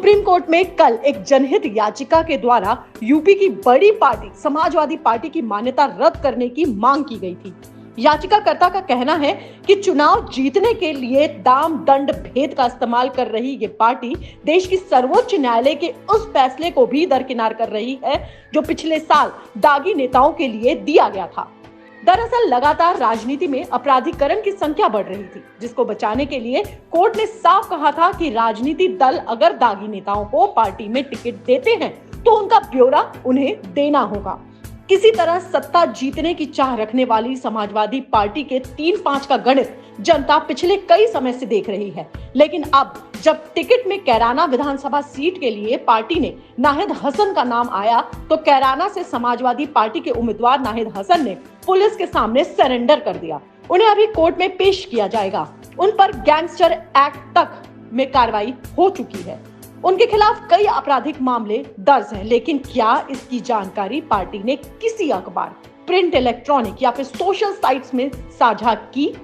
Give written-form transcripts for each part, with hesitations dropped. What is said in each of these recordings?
Supreme court में कल एक जनहित याचिका के द्वारा यूपी की बड़ी पार्टी समाजवादी पार्टी की मान्यता रद्द करने की मांग की गई थी। याचिकाकर्ता का कहना है कि चुनाव जीतने के लिए दाम दंड भेद का इस्तेमाल कर रही ये पार्टी देश की सर्वोच्च न्यायालय के उस फैसले को भी दरकिनार कर रही है जो पिछले साल दागी नेताओं के लिए दिया गया था। दरअसल लगातार राजनीति में अपराधीकरण की संख्या बढ़ रही थी, जिसको बचाने के लिए कोर्ट ने साफ कहा था कि राजनीतिक दल अगर दागी नेताओं को पार्टी में टिकट देते हैं तो उनका ब्यौरा उन्हें देना होगा। किसी तरह सत्ता जीतने की चाह रखने वाली समाजवादी पार्टी के 3-5 का गणित जनता पिछले कई समय से देख रही है, लेकिन अब जब टिकट में कैराना विधानसभा सीट के लिए पार्टी ने नाहिद हसन का नाम आया तो कैराना से समाजवादी पार्टी के उम्मीदवार नाहिद हसन ने पुलिस के सामने सरेंडर कर दिया। उन्हें अभी कोर्ट में पेश किया जाएगा। उन पर गैंगस्टर एक्ट तक में कार्रवाई हो चुकी है। उनके खिलाफ कई आपराधिक मामले दर्ज हैं, लेकिन क्या इसकी जानकारी पार्टी ने किसी अखबार, प्रिंट, इलेक्ट्रॉनिक या फिर सोशल साइट्स में साझा की?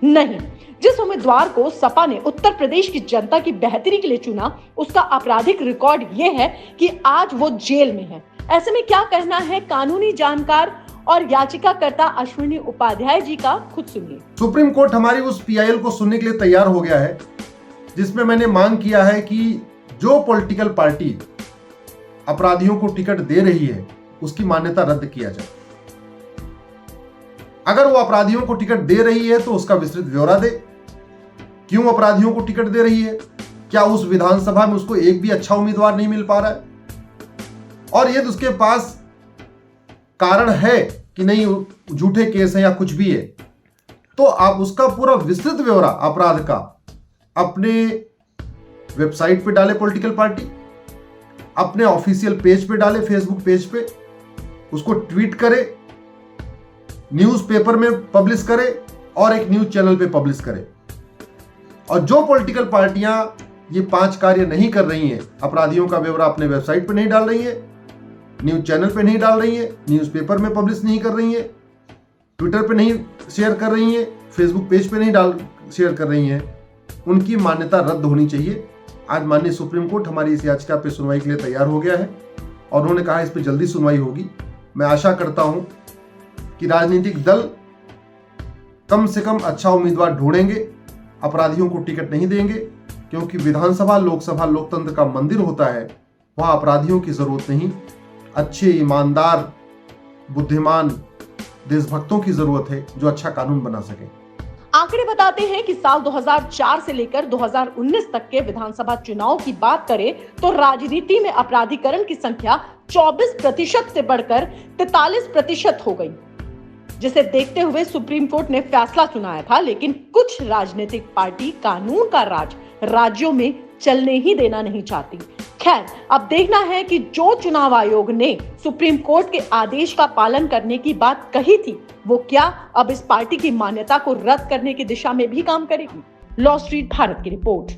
नहीं। जिस उम्मीदवार को सपा ने उत्तर प्रदेश की जनता की बेहतरी के लिए चुना, उसका आपराधिक रिकॉर्ड ये है कि आज वो जेल में है। ऐसे में क्या कहना है कानूनी जानकार और याचिकाकर्ता अश्विनी उपाध्याय जी का, खुद सुनिए। सुप्रीम कोर्ट हमारी उस पीआईएल को सुनने के लिए तैयार हो गया है जिसमें मैंने मांग किया है कि जो पॉलिटिकल पार्टी अपराधियों को टिकट दे रही है उसकी मान्यता रद्द किया जाए। अगर वो अपराधियों को टिकट दे रही है तो उसका विस्तृत ब्यौरा दे। क्यों अपराधियों को टिकट दे रही है? क्या उस विधानसभा में उसको एक भी अच्छा उम्मीदवार नहीं मिल पा रहा है? और यदि उसके पास कारण है कि नहीं झूठे केस है या कुछ भी है, तो आप उसका पूरा विस्तृत ब्यौरा अपराध का अपने वेबसाइट पे डाले, पॉलिटिकल पार्टी अपने ऑफिशियल पेज पे डाले, फेसबुक पेज पे उसको ट्वीट करे, न्यूज़पेपर में पब्लिश करे और एक न्यूज चैनल पे पब्लिश करे। और जो पॉलिटिकल पार्टियां ये 5 कार्य नहीं कर रही हैं, अपराधियों का ब्यौरा अपने वेबसाइट पे नहीं डाल रही है, न्यूज चैनल पे नहीं डाल रही है, न्यूज़पेपर में पब्लिश नहीं कर रही है, ट्विटर पे नहीं शेयर कर रही है, फेसबुक पेज पे नहीं शेयर कर रही हैं, उनकी मान्यता रद्द होनी चाहिए। आज माननीय सुप्रीम कोर्ट हमारी इस याचिका पे सुनवाई के लिए तैयार हो गया है और उन्होंने कहा इस पे जल्दी सुनवाई होगी। मैं आशा करता हूं कि राजनीतिक दल कम से कम अच्छा उम्मीदवार ढूंढेंगे, अपराधियों को टिकट नहीं देंगे, क्योंकि विधानसभा, लोकसभा लोकतंत्र का मंदिर होता है। वहां अपराधियों की जरूरत नहीं, अच्छे, ईमानदार, बुद्धिमान देशभक्तों की जरूरत है जो अच्छा कानून बना सके। आंकड़े बताते हैं कि साल 2004 से लेकर 2019 तक के विधानसभा चुनाव की बात करें तो राजनीति में अपराधीकरण की संख्या 24% से बढ़कर 43% हो गई, जिसे देखते हुए सुप्रीम कोर्ट ने फैसला सुनाया था। लेकिन कुछ राजनीतिक पार्टी कानून का राज राज्यों में चलने ही देना नहीं चाहती। खैर, अब देखना है कि जो चुनाव आयोग ने सुप्रीम कोर्ट के आदेश का पालन करने की बात कही थी, वो क्या अब इस पार्टी की मान्यता को रद्द करने की दिशा में भी काम करेगी? लॉ स्ट्रीट भारत की रिपोर्ट।